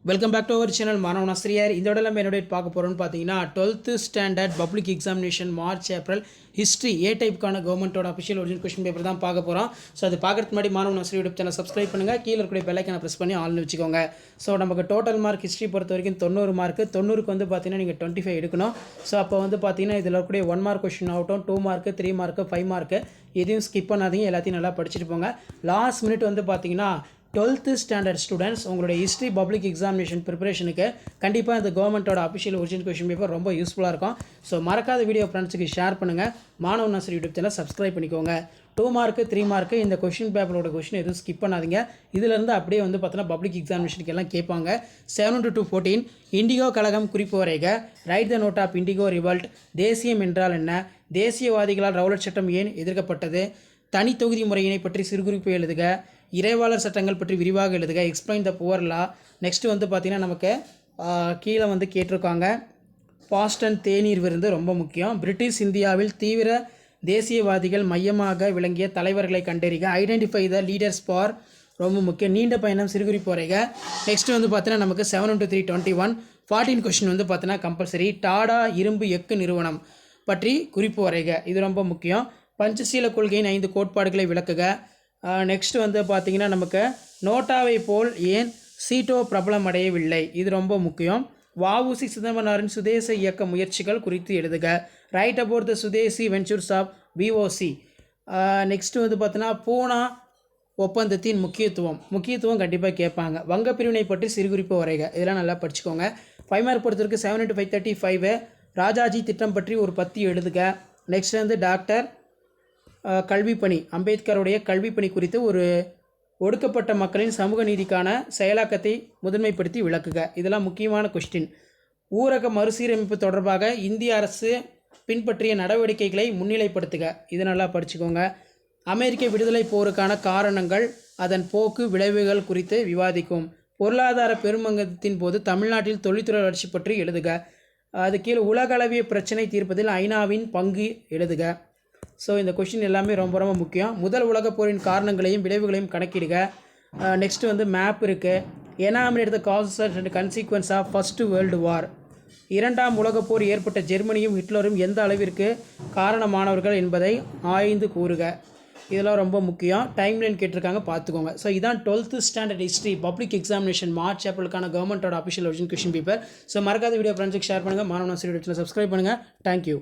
Welcome back to our channel மாணவன் ஆசிரியர். இந்த இடத்துல நம்ம என்னோட பார்க்க போகிறோம்னு பார்த்தீங்கன்னா 12th standard public examination March April history A டைப்புக்கான கவர்மெண்ட்டோட அஃபிஷியல் ஒரிஜினல் கொஸ்டின் பேப்பர் தான் பார்க்க போகிறோம். ஸோ அது பார்க்கறதுக்கு முன்னாடி மாணவன் ஆசிரியர் யூடியூப் சேனல் சப்ஸ்கிரைப் பண்ணுங்கள், கீழே இருக்கிற பெல்லைக்கான ப்ரெஸ் பண்ணி ஆல்னு வச்சுக்கோங்க. ஸோ நமக்கு டோட்டல் மார்க் ஹிஸ்ட்ரி பொறுத்த வரைக்கும் 90 மார்க்கு. 90க்கு வந்து பார்த்தீங்கன்னா நீங்கள் 25 எடுக்கணும். ஸோ அப்போ வந்து பார்த்தீங்கன்னா இதில் இருக்கக்கூடிய 1 மார்க் கொஸ்டின் ஆகட்டும், 2 மார்க்கு, 3 மார்க்கு, 5 மார்க்கு எதையும் ஸ்கிப் பண்ணாதீங்க, எல்லாத்தையும் நல்லா படிச்சுட்டு போங்க. லாஸ்ட் மினிட் வந்து பார்த்தீங்கன்னா 12th ஸ்டாண்டர்ட் ஸ்டூடெண்ட்ஸ் உங்களுடைய ஹிஸ்ட்ரி பப்ளிக் எக்ஸாமினேஷன் ப்ரிப்பரேஷனுக்கு கண்டிப்பாக இந்த கவர்மெண்ட்டோட அஃபிஷியல் ஒரிஜினல் கொஸ்டின் பேப்பர் ரொம்ப யூஸ்ஃபுல்லாக இருக்கும். ஸோ மறக்காத வீடியோ ஃப்ரெண்ட்ஸுக்கு ஷேர் பண்ணுங்கள். மாணவன் ஆசிரியர் யூடியூப் சேனல் சப்ஸ்கிரைப் பண்ணிக்கோங்க. 2 மார்க்கு 3 மார்க்கு இந்த கொஸ்டின் பேப்பரோட கொஸ்டின் எதுவும் ஸ்கிப் பண்ணாதீங்க. இதிலேருந்து அப்படியே வந்து பார்த்தீங்கன்னா பப்ளிக் எக்ஸாமினேஷனுக்கு எல்லாம் கேட்பாங்க. 7 to 14 இண்டிகோ கழகம் குறிப்பு வரைக, write the note of indigo revolt, தேசியம் என்றால் என்ன, தேசியவாதிகளால் ரவுலட் சட்டம் ஏன் எதிர்க்கப்பட்டது, தனி தொகுதி முறையினை பற்றி சிறுகுறிப்பு எழுதுக, இறைவாளர் சட்டங்கள் பற்றி விரிவாக எழுதுக, explain the poor law. Next வந்து பார்த்திங்கன்னா நமக்கு கீழே வந்து கேட்டிருக்காங்க பாஸ்டன் தேநீர் விருந்து ரொம்ப முக்கியம். பிரிட்டிஷ் இந்தியாவில் தீவிர தேசியவாதிகள் மையமாக விளங்கிய தலைவர்களை கண்டறிக, ஐடென்டிஃபை த லீடர்ஸ் ஃபார் ரொம்ப முக்கியம். நீண்ட பயணம் சிறுகுறிப்பு வரைக. நெக்ஸ்ட்டு வந்து பார்த்தீங்கன்னா நமக்கு 7 to 3 21 14 கொஸ்டின் வந்து பார்த்தீங்கன்னா கம்பல்சரி. டாடா இரும்பு எஃகு நிறுவனம் பற்றி குறிப்பு வரைக, இது ரொம்ப முக்கியம். பஞ்சசீல கொள்கையின் 5 கோட்பாடுகளை விளக்குக. நெக்ஸ்ட் வந்து பார்த்திங்கன்னா நமக்கு நோட்டாவை போல் ஏன் சீட்டோ பிரபலம் அடையவில்லை, இது ரொம்ப முக்கியம். வஉசி சிதம்பரனாரின் சுதேச இயக்க முயற்சிகள் குறித்து எழுதுக, write about the Swadeshi ventures of VOC. Next வந்து பார்த்தீங்கன்னா பூனா ஒப்பந்தத்தின் முக்கியத்துவம் கண்டிப்பாக கேட்பாங்க. வங்க பிரிவினை பற்றி சிறுகுறிப்பு வரைக, இதெல்லாம் நல்லா படிச்சுக்கோங்க. 5 மார்க் பொறுத்தவரைக்கும் 7 into 5 35 ராஜாஜி திட்டம் பற்றி ஒரு 10 எழுதுக. நெக்ஸ்ட் வந்து டாக்டர் கல்விப்பணி, அம்பேத்கருடைய கல்விப்பணி குறித்து ஒரு ஒடுக்கப்பட்ட மக்களின் சமூக நீதிக்கான செயலாக்கத்தை முதன்மைப்படுத்தி விளக்குக, இதெல்லாம் முக்கியமான கொஸ்டின். ஊரக மறுசீரமைப்பு தொடர்பாக இந்திய அரசு பின்பற்றிய நடவடிக்கைகளை முன்னிலைப்படுத்துக, இது நல்லா படிச்சுக்கோங்க. அமெரிக்க விடுதலை போருக்கான காரணங்கள், அதன் போக்கு, விளைவுகள் குறித்து விவாதிக்கும். பொருளாதார பெருமங்கத்தின் போது தமிழ்நாட்டில் தொழில்துறை வளர்ச்சி பற்றி எழுதுக. அது கீழே உலகளவிய பிரச்சனை தீர்ப்பதில் ஐநாவின் பங்கு எழுதுக. ஸோ இந்த கொஷின் எல்லாமே ரொம்ப ரொம்ப முக்கியம். முதல் உலகப் போரின் காரணங்களையும் விளைவுகளையும் கணக்கிடுக. நெக்ஸ்ட் வந்து மேப் இருக்குது. Enumerate the causes and consequences of first world war. 2ஆம் உலகப் போர் ஏற்பட்ட ஜெர்மனியும் ஹிட்லரும் எந்த அளவிற்கு காரணமானவர்கள் என்பதை ஆய்ந்து கூறுக, இதெல்லாம் ரொம்ப முக்கியம். டைம்லைன் கேட்டிருக்காங்க, பார்த்துக்கோங்க. ஸோ இதான் 12th standard history public examination March ஏப்ரலுக்கான கவர்மெண்ட்டோட official original question paper. So மறக்காத வீடியோ ஃப்ரெண்ட்ஸுக்கு ஷேர் பண்ணுங்கள். மாணவன் ஆசிரியர் சப்ஸ்கிரைப் பண்ணுங்கள். தேங்க்யூ.